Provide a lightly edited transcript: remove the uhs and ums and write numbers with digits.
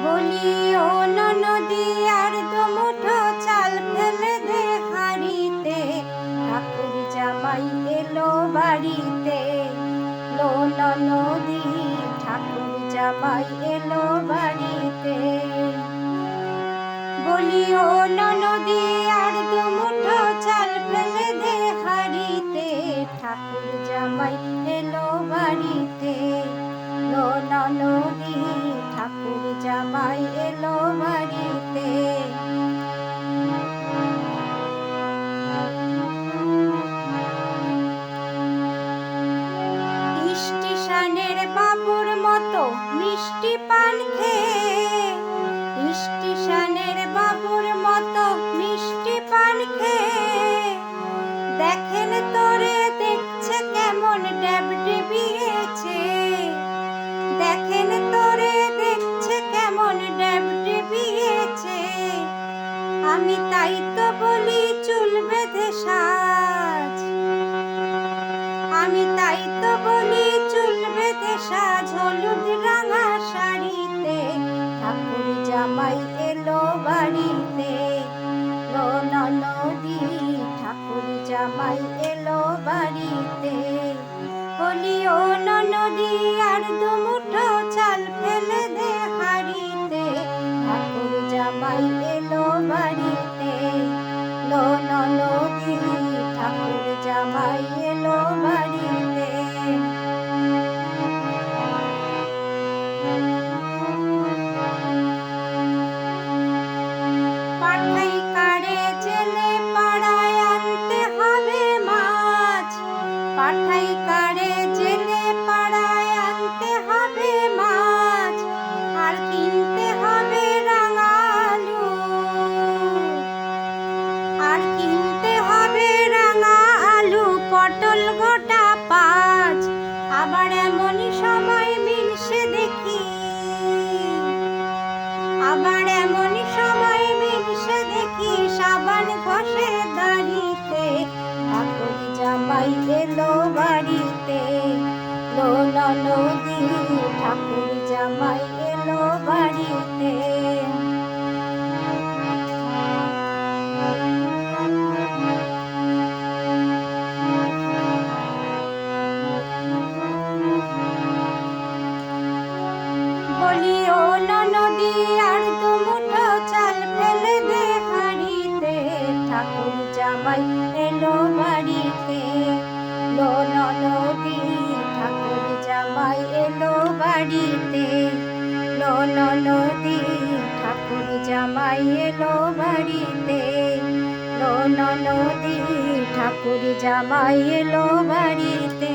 বলি ও ননদি আর দুমুঠো চাল ফেলে দে হাঁড়িতে, ঠাকুর জামাই এলো বাড়িতে। লো ননদি ঠাকুর জামাই এলো বাড়িতে। বলি ও ননদি আর দুমুঠো চাল ফেলে দে হাঁড়িতে, ঠাকুর জামাই এলো বাড়িতে। লো ননদি ঠাকুর জামাই এলো বাড়িতে। স্টেশনের বাবুর মতো মিষ্টি পান খেয়ে, স্টেশনের বাবুর মতো মিষ্টি পান খেয়ে, দেখেন তোরে দেখছে কেমন ড্যাবডেবিয়েছে, দেখেন তোরে দেখছে কেমন ড্যাবডেবিয়েছে। আমি তাই তো বলি চুল বেঁধে সাজ, আমি তাই তো বলি চুল বেঁধে সাজ, হলুদ রাঙা শাড়িতে, ঠাকুর জামাই এলো বাড়িতে। লো ননদি ঠাকুর জামাই এলো বাড়িতে। বলি ও ননদি আর দুমুঠো চাল ফেলে দে হাঁড়িতে, ঠাকুর জামাই এলো বাড়িতে। লো ননদি ঠাকুর জামাই এলো বাড়িতে। পাঠাই কারে জেলে পাড়ায় আনতে হবে মাছ, পাঠাই কারে জেলে পাড়ায় আনতে হবে মাছ, আর কিনতে হবে রাঙা আলু, আর কিনতে হবে রাঙা আলু, পটল গোটা 5। আবার এমনই সময় মিলছে দেখি, আবার এমনই সময় মিলছে দেখি, সাবান ঘষে দাড়িতে, ঠাকুর জামাই এলো বাড়িতে। লো ননদি ঠাকুর জামাই এলো বাড়িতে। বলি ও ননদি আর দুমুঠো চাল ফেলে দে হাঁড়িতে, ঠাকুর জামাই এলো বাড়িতে। লো ননদি ঠাকুর জামাই এলো বাড়িতে। লো ননদি ঠাকুর জামাই এলো বাড়িতে। লো ননদি ঠাকুর জামাই এলো বাড়িতে।